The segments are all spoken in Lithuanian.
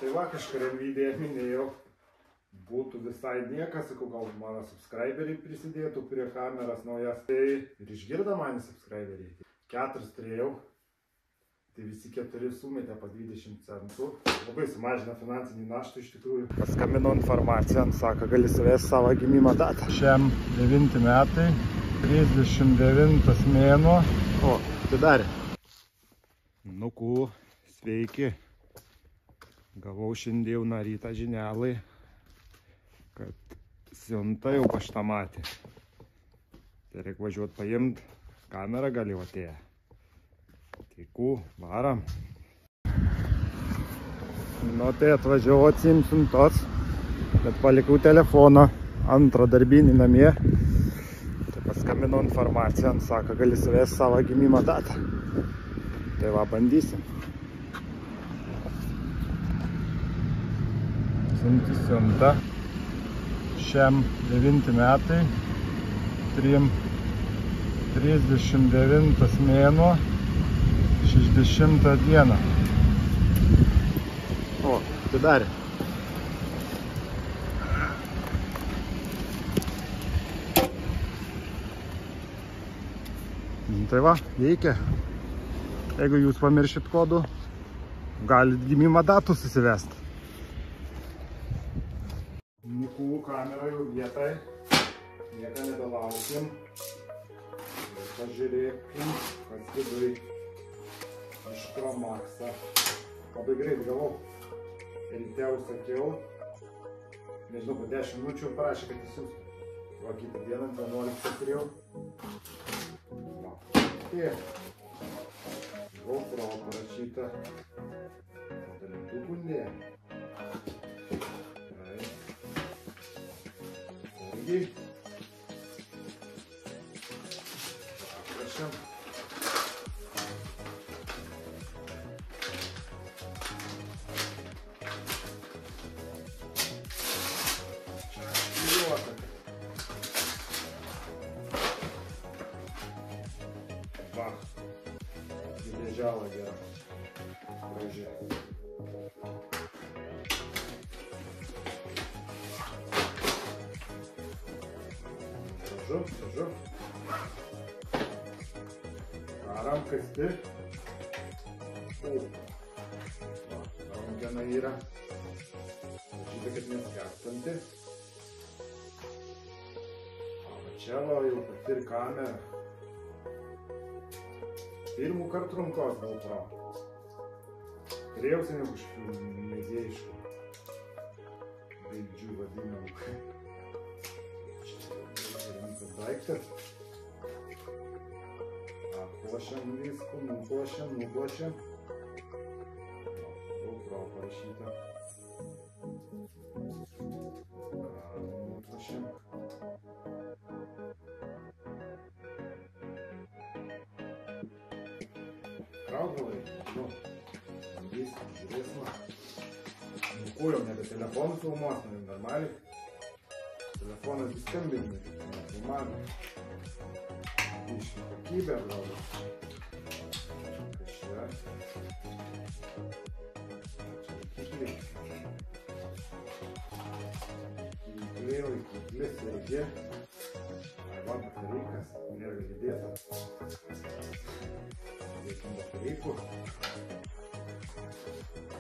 Tai va, kažkuriam video minėjau, būtų visai niekas, sakau, gal mano subscriberiai prisidėtų prie kameras naujas. Tai ir išgirdo mani subscriberiai. 4 turėjau, tai visi 4 sumetė po 20 centų. Labai sumažina finansinį naštą iš tikrųjų. Paskambinau informaciją, sako, gali suvesti savo gimimo datą. Šiam 9 metai, 39 mėnuo. O, tai darė. Nukų, sveiki. Gavau šiandieną rytą žinelai, kad siunta jau paštamatė. Tai reikia važiuoti paimti, kamerą gal jau atėjo. Tikų, varam. Nu tai atvažiavau atsiimt siuntos, bet palikau telefoną, antrą darbinį namie. Tai paskambinau informaciją, sako, gali suvesti savo gimimo datą. Tai va, bandysim. Siunta. Šiam 9 metai, 39 mėnuo, 60 dieną. O, atidarė. Tai va, veikia. Jeigu jūs pamiršit kodų, galit gimimo datų susivesti. Nikų kamera jau vietai, nieką nebelaukim. Ir pažiūrėkim, kas vidui iš Promaxą. Labai greit gavau. Ryte užsakiau. Nežinau, po 10 minučių parašė, kad įsiųstų. Va, kitą dieną 11 turėjau. Va. Ir GoPro parašyta. Modelintukų ne. Prašom. Va. Ležala gera. Graži. Сажу. Varam kasti. Rankena yra. Žinai, kad neskęstanti. Čia va jau pati ir kamera. Pirmų kartų rankos GoPro. Turėjau seniau kažkokių mėgėjiškų. Gaidžių vadinamų. Daiktas. Aplošiam viską, nuplošiam. GoPro parašyta. Nuplošiam. Kraudavai, nu, bandysim, žiūrėsim. Nukūriau, nebe telefonų filmuos, normaliai. Telefonas vis skambinai, nefilmavimai. Iš kokybę atrodo. Čia. Čia laikiklis irgi. Arba batareikas, nėra įdėta. Dėkim batareikų.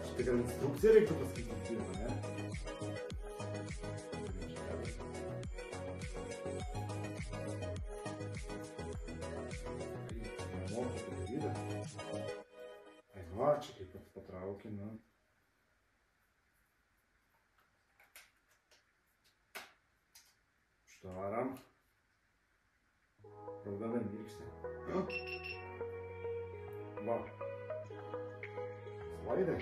Štai gal instrukciją reiktų paskaityti pirmą, ne? Va, čia kaip patraukė, nu. Što varam. Raudonai mirksti. Va. Slaidė.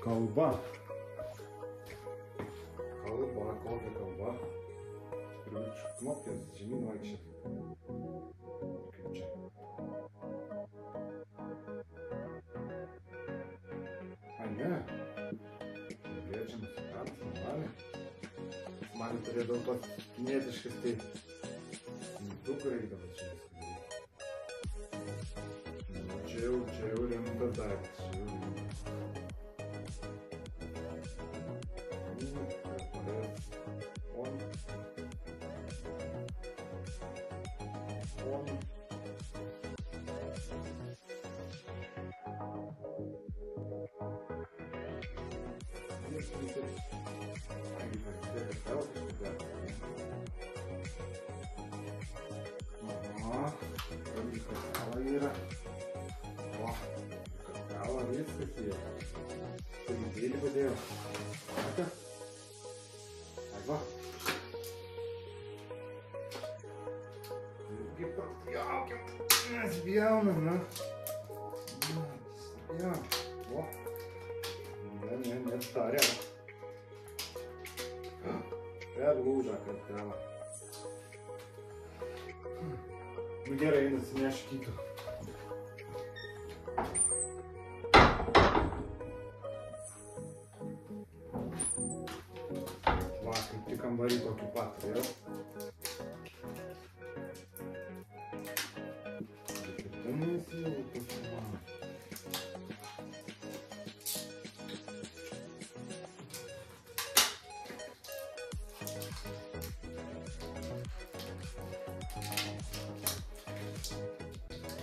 Kalba. Kokia kalba. Knopkės žemyn vaikščiat. Kaip čia? A, ne. Liečiamas įpratas, normaliai. Man turėdavo tos kinietiškas, tai mygtukų reikdavo čia viską daryti. Čia jau rimtas daiktas. Viskas jau. Pinigėlį padėjau. Matote? Arba. Irgi papjaukim. Nespjaunam, na. Nespjaunam. O. Nestarė. Perlūža kartelą. Nu gerai, nusineš kitų. Kambarį tokį pat, jau.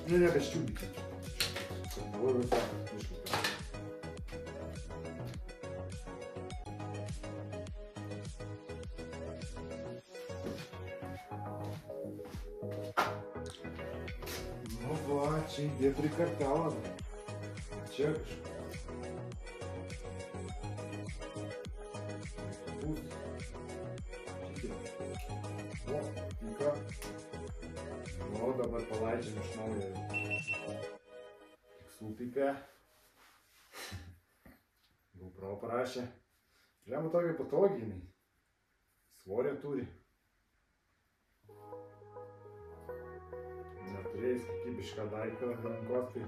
Nu, nebeščiūdyti. Dabar visą išlipę. Čia įdėt prikartelą. Čia kažkas. O, įka. O, dabar palaidžiam iš naujo. Tik supypė. GoPro parašė. Žiūrėjau, tokia patogiai jinai. Svorio turi. Neturėjus kokybišką daiktą ant rankos, tai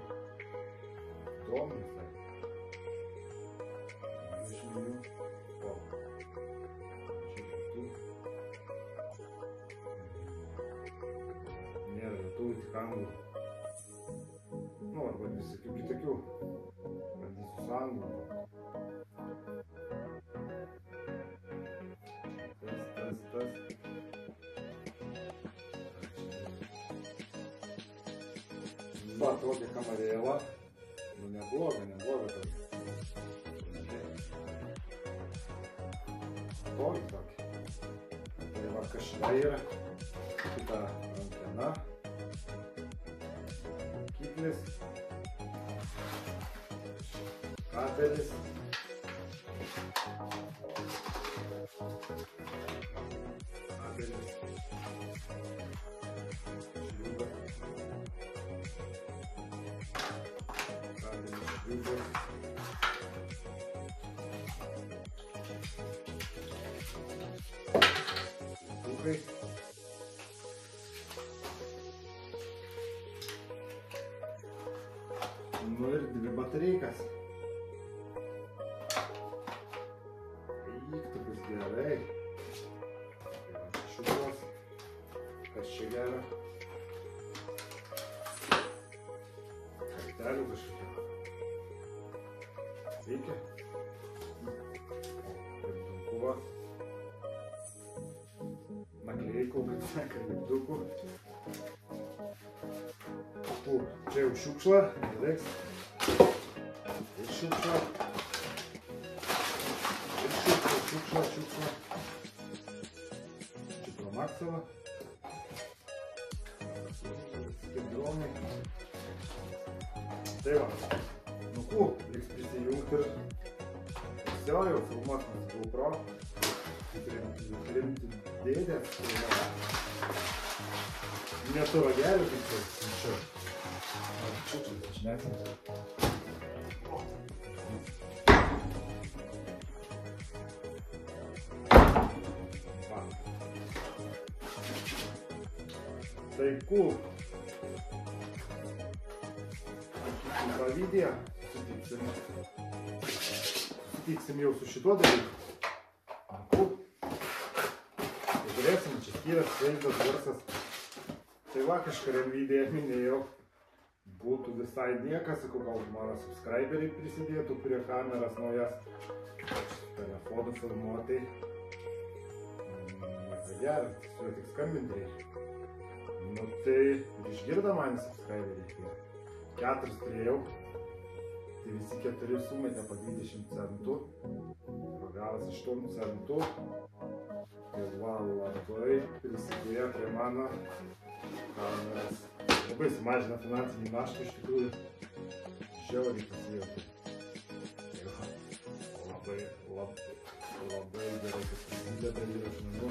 įdomu visai. Žmonių. O. Šitų. Nėra lietuvių, tik anglų. Nu, arba visokių kitokių. Bandysiu su anglų. Tas. Va, tokia kamarėlą. Nu, nebloga tokia. Tokia. Tai va, kažina yra. Kita antena. Kiklis. Kabelis. Nu ir dvi batareikas. Eik, tu bus gerai. Šukuos. Kas čia gero? Kartelių kažkokia. Veikia. Lipdukuva. Naklėjikų, kaip seka, lipdukų. Čia jau šiukšla, reiks. Ir šiukšla. Ir šiukšla. Čia promaksava. Skidronai. Tai va. Nu ku, reiks prisijungti ir jau filmuotinas GoPro. Rimti dėdės. Ne to ragelių, kaip čia anksčiau. Šiukšlės dažnesnės. Tai cool. Kitą video sutiksim jau su šituo dalyku. Žiūrėsim, čia skyras, vaizdas, garsas. Tai va, kažkuriam video minėjau, būtų visai niekas, sakau, gal mano subscriberiai prisidėtų prie kameras naujas, telefonų filmuotai. Nieko gero, su juo tik skambinti reikia. Nu tai ir išgirdo mane subscriberiai, tai 4 turėjau, tai visi 4 sumetė po 20 centų, gavas 8 centų, tai va, labai prisidėjo prie mano kameras. Labai sumažina finansinį naštą, iš tikrųjų žiauriai pasijauti. Labai gerai, kad prisideda ir žmonių.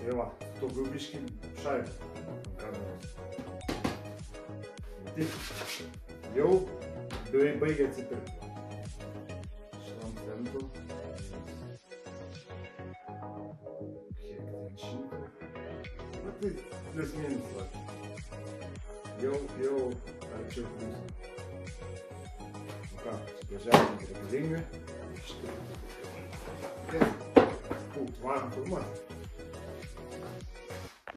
Tai va, tokiu biškį šaibą ant kameros. Taip, jau beveik baigė atsipirkti. 8 centų. Kiek ten 100? Na tai plius minus va. Jau arčiau pliusų. Nu ką, važiavome reikalingai. Taip, varom filmuoti.